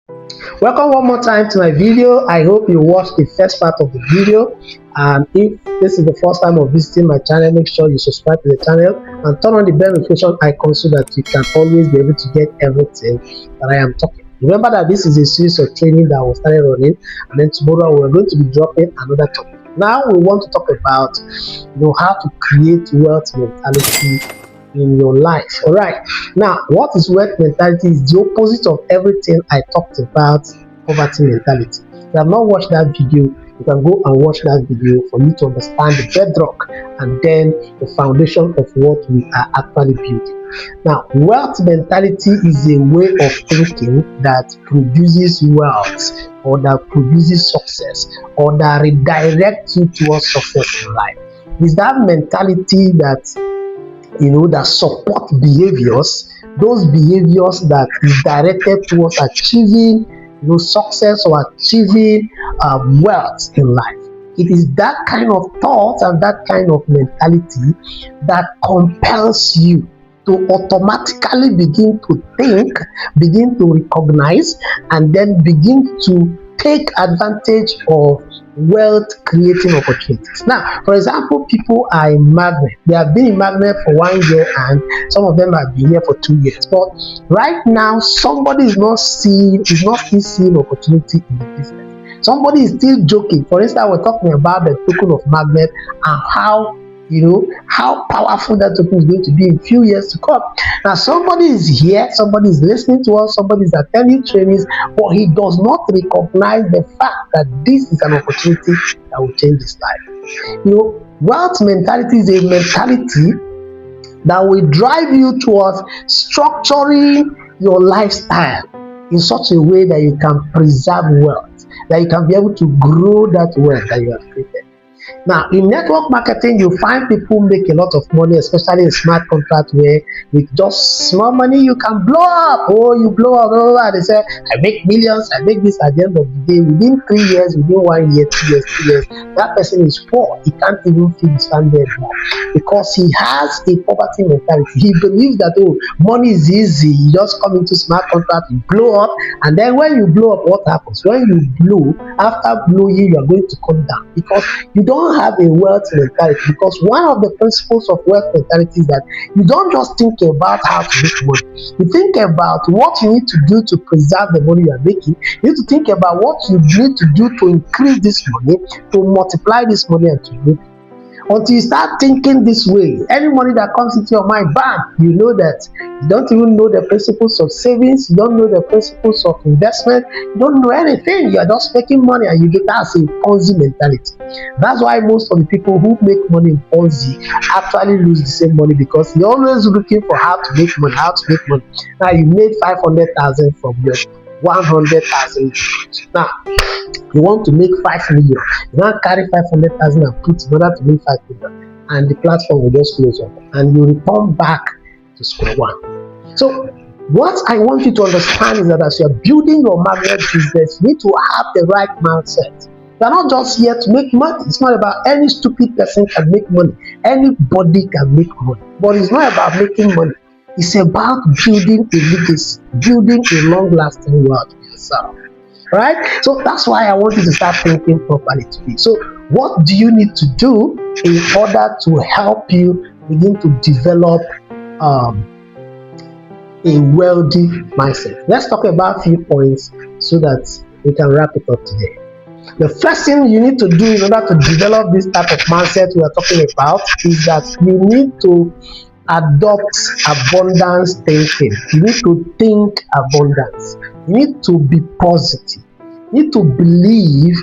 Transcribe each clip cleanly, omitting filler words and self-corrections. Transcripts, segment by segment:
Welcome one more time to my video. I hope you watched the first part of the video. And if this is the first time of visiting my channel, make sure you subscribe to the channel and turn on the bell notification icon so that you can always be able to get everything that I am talking. Remember that this is a series of training that we started running, and then tomorrow we're going to be dropping another topic. Now we want to talk about how to create wealth mentality in your life. All right, now what is wealth mentality? Is the opposite of everything I talked about poverty mentality. If you have not watched that video, you can go and watch that video for you to understand the bedrock and then the foundation of what we are actually building. Now, wealth mentality is a way of thinking that produces wealth, or that produces success, or that redirects you towards success in life. It's that mentality that that support behaviors, those behaviors that is directed towards achieving success or achieving wealth in life. It is that kind of thought and that kind of mentality that compels you to automatically begin to think, begin to recognize, and then begin to take advantage of wealth creating opportunities. Now, for example, people are in magnet. They have been in magnet for 1 year, and some of them have been here for 2 years. But right now, somebody is not still seeing opportunity in the business. Somebody is still joking. For instance, we're talking about the token of magnet and how powerful that token is going to be in a few years to come. Now, somebody is here, somebody is listening to us, somebody is attending trainings, but he does not recognize the fact that this is an opportunity that will change his life. Wealth mentality is a mentality that will drive you towards structuring your lifestyle in such a way that you can preserve wealth, that you can be able to grow that wealth that you have created. Now, in network marketing, you find people make a lot of money, especially in smart contract, where with just small money you can blow up. Oh, you blow up, they say, I make millions, I make this. At the end of the day, within 3 years, within 1 year, 2 years, 3 years, that person is poor. He can't even feed his family anymore because he has a poverty mentality. He believes that, money is easy. You just come into smart contract, you blow up, and then when you blow up, what happens? When you blow, after blowing, you are going to come down because you don't have a wealth mentality. Because one of the principles of wealth mentality is that you don't just think about how to make money. You think about what you need to do to preserve the money you are making. You need to think about what you need to do to increase this money, to multiply this money, and to grow. Until you start thinking this way, any money that comes into your mind, bam, you know that you don't even know the principles of savings, you don't know the principles of investment, you don't know anything. You are just making money, and you get that as a Ponzi mentality. That's why most of the people who make money in Ponzi actually lose the same money, because you're always looking for how to make money, Now, you made 500,000 from your 100,000. Now, you want to make 5 million. You now carry 500,000 and put in order to make 5 million, and the platform will just close up, and you return back to square one. So, what I want you to understand is that as you are building your magnet business, you need to have the right mindset. You are not just here to make money. It's not about any stupid person can make money. Anybody can make money, but it's not about making money. It's about building a legacy, building a long-lasting wealth for yourself. Right? So that's why I want you to start thinking properly today. So what do you need to do in order to help you begin to develop a wealthy mindset? Let's talk about a few points so that we can wrap it up today. The first thing you need to do in order to develop this type of mindset we are talking about is that you need to adopt abundance thinking. You need to think abundance. You need to be positive. You need to believe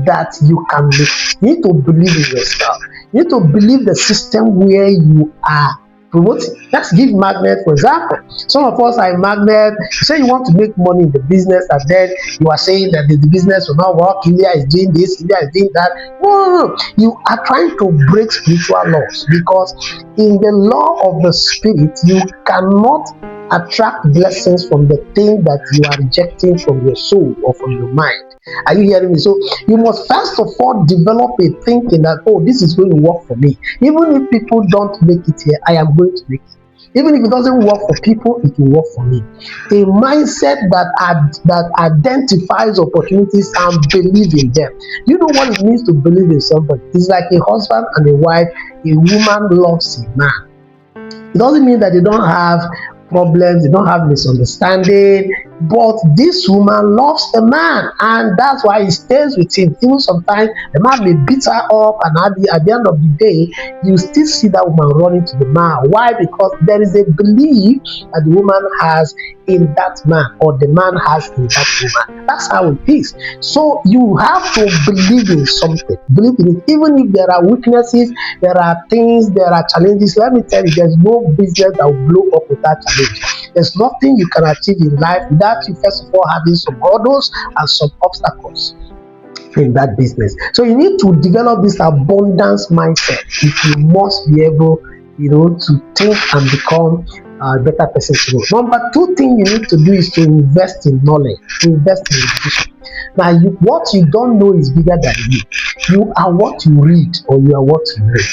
that you can make it. You need to believe in yourself. You need to believe the system where you are promoting. Let's give magnet for example. Some of us are in magnet. You say you want to make money in the business, and then you are saying that the business will not work. India is doing this, India is doing that. No. You are trying to break spiritual laws, because in the law of the spirit, you cannot attract blessings from the thing that you are rejecting from your soul or from your mind. Are you hearing me? So you must first of all develop a thinking that, this is going to work for me. Even if people don't make it here, I am going to make it. Even if it doesn't work for people, it will work for me. A mindset that identifies opportunities and believe in them. You know what it means to believe in somebody? It's like a husband and a wife. A woman loves a man. It doesn't mean that they don't have problems, they don't have misunderstanding, but this woman loves the man, and that's why he stays with him. Even sometimes the man may beat her up, and at the end of the day, you still see that woman running to the man. Why? Because there is a belief that the woman has in that man, or the man has in that woman. That's how it is. So you have to believe in something, believe in it, even if there are weaknesses, there are things, there are challenges. Let me tell you, there's no business that will blow up without challenge. There's nothing you can achieve in life without you first of all having some hurdles and some obstacles in that business. So you need to develop this abundance mindset if you must be able, to think and become a better person to know. Number two thing you need to do is to invest in knowledge, invest in education. Now, what you don't know is bigger than you. You are what you read, or you are what you read.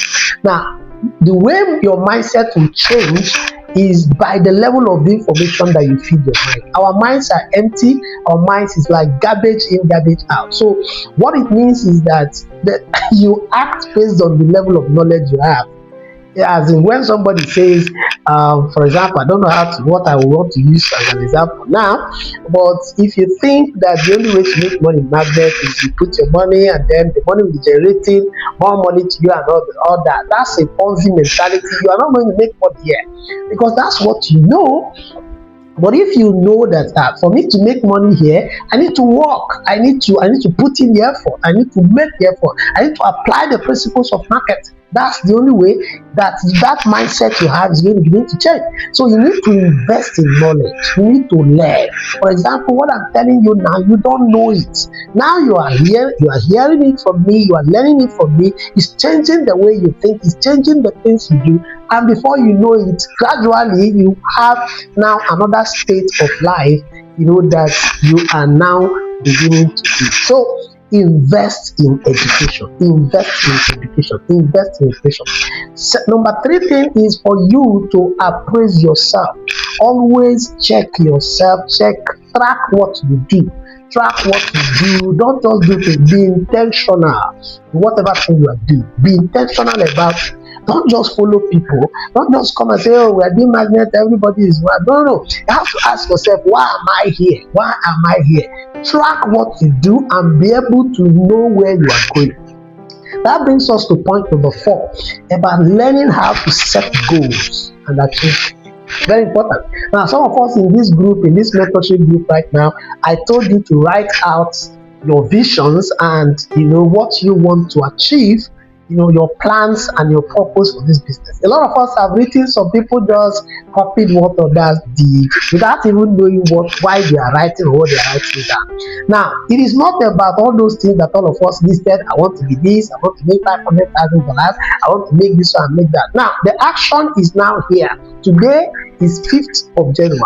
Now, the way your mindset will change is by the level of the information that you feed your mind. Our minds are empty. Our minds is like garbage in, garbage out. So what it means is that you act based on the level of knowledge you have. As in, when somebody says, for example, I don't know what I want to use as an example now, but if you think that the only way to make money in magnet is you put your money and then the money will be generating more money to you and all that, that's a Ponzi mentality. You are not going to make money here because that's what you know. But if you know that for me to make money here, I need to work. I need to put in the effort. I need to make the effort. I need to apply the principles of marketing. That's the only way that mindset you have is going to begin to change. So you need to invest in knowledge. You need to learn. For example, what I'm telling you now, you don't know it. Now you are here, you are hearing it from me, you are learning it from me. It's changing the way you think, it's changing the things you do. And before you know it, gradually you have now another state of life, that you are now beginning to do. So invest in education, invest in education, invest in education. So, number three thing is for you to appraise yourself. Always check yourself, track what you do. Track what you do. Don't just do it. Be intentional in whatever thing you are doing. Be intentional about it. Don't just follow people. Don't just come and say, oh, we are doing magnet, everybody is well. No. You have to ask yourself, why am I here? Why am I here? Track what you do and be able to know where you are going. That brings us to point number 4, about learning how to set goals and achieve. Very important. Now, some of us in this group, in this mentorship group right now, I told you to write out your visions and what you want to achieve, your plans and your purpose for this business. A lot of us have written, some people just copied what others did without even knowing why they are writing or what they are writing down. Now, it is not about all those things that all of us listed. I want to be this, I want to make $500,000, I want to make this and make that. Now, the action is now here. Today is 5th of January.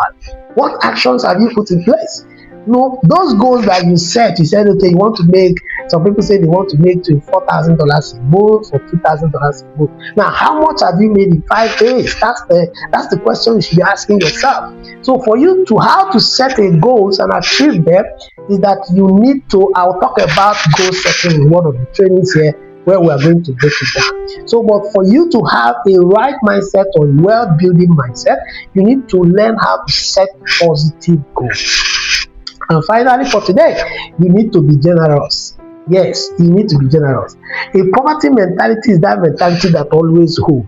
What actions have you put in place? No, those goals that you set, okay, you want to make, some people say they want to make $24,000 a month or $2,000 a month. Now, how much have you made in 5 days? That's the question you should be asking yourself. So for you to how to set a goals and achieve them is that you need to, I'll talk about goal setting in one of the trainings here where we are going to break it down. So, but for you to have a right mindset or well-building mindset, you need to learn how to set positive goals. And finally, for today, you need to be generous. Yes, you need to be generous. A poverty mentality is that mentality that always hold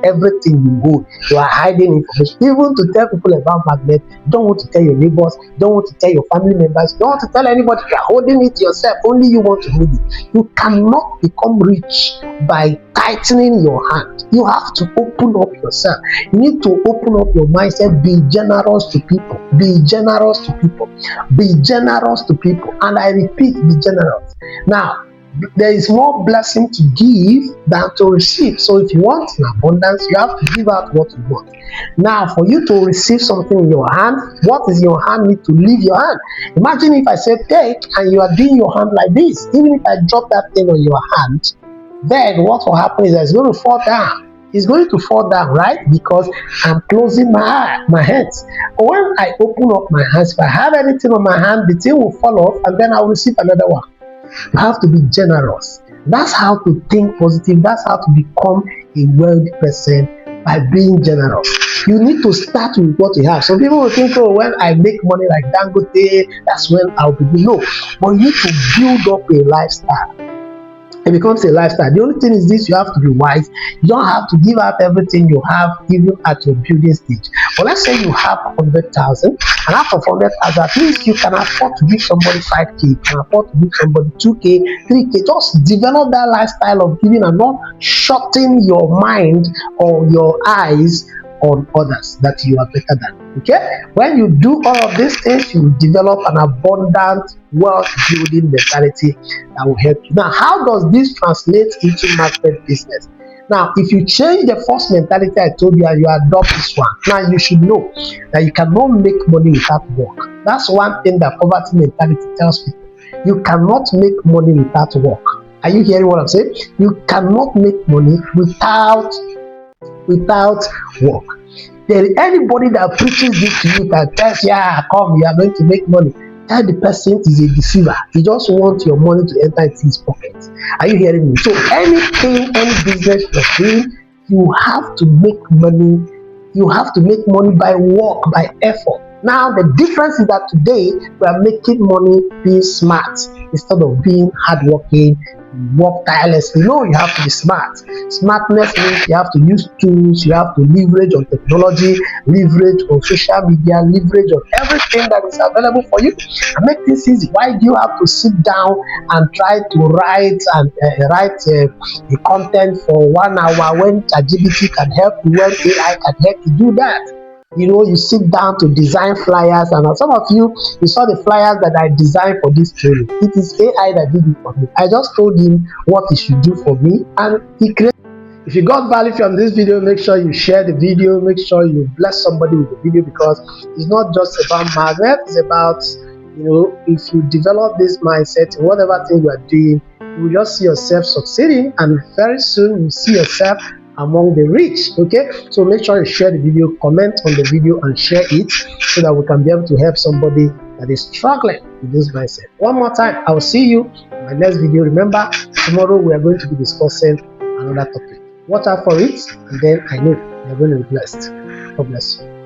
everything you hold. You are hiding information. Even to tell people about magnet, don't want to tell your neighbors, don't want to tell your family members, don't want to tell anybody. You are holding it yourself. Only you want to hold it. You cannot become rich by tightening your hand. You have to open up yourself. You need to open up your mindset. Be generous to people. Be generous to people. Be generous to people. And I repeat, be generous. Now, there is more blessing to give than to receive. So if you want in abundance, you have to give out what you want. Now, for you to receive something in your hand, what is your hand need to leave your hand? Imagine if I say take and you are doing your hand like this. Even if I drop that thing on your hand, then what will happen is that it's going to fall down. it's going to fall down, right? Because I'm closing my hands. But when I open up my hands, if I have anything on my hand, the thing will fall off and then I will receive another one. You have to be generous. That's how to think positive. That's how to become a wealthy person, by being generous. You need to start with what you have. Some people will think, oh, when I make money like Dangote, that's when I'll begin. No, but you need to build up a lifestyle. It becomes a lifestyle. The only thing is this: you have to be wise. You don't have to give up everything you have, even at your building stage. But let's say you have 100,000, and out of 100,000, at least you can afford to give somebody 5K, you can afford to give somebody 2K, 3K. Just develop that lifestyle of giving and not shutting your mind or your eyes on others that you are better than. Okay, when you do all of these things, you will develop an abundant wealth building mentality that will help you. Now, how does this translate into market business? Now, if you change the first mentality I told you and you adopt this one, now you should know that you cannot make money without work. That's one thing that poverty mentality tells people. You cannot make money without work. Are you hearing what I'm saying? You cannot make money without work. There is anybody that preaches this to you that tells, yeah, come, you are going to make money. Tell the person is a deceiver. He just wants your money to enter into his pocket. Are you hearing me? So anything, any business you're doing, you have to make money. You have to make money by work, by effort. Now, the difference is that today we are making money being smart instead of being hardworking, work tirelessly. No, you have to be smart. Smartness means you have to use tools, you have to leverage on technology, leverage on social media, leverage on everything that is available for you and make things easy. Why do you have to sit down and try to write a content for 1 hour when ChatGPT can help you, when AI can help you do that? You know, you sit down to design flyers, and some of you saw the flyers that I designed for this training. It is AI that did it for me. I just told him what he should do for me, and he created. If you got value from this video, make sure you share the video. Make sure you bless somebody with the video, because it's not just about magnet. It's about, if you develop this mindset in whatever thing you are doing, you will just see yourself succeeding, and very soon you see yourself among the rich. Okay, so make sure you share the video, comment on the video and share it, so that we can be able to help somebody that is struggling with this mindset. One more time, I will see you in my next video. Remember, tomorrow we are going to be discussing another topic. Watch out for it, and then I know you're going to be blessed. God bless you.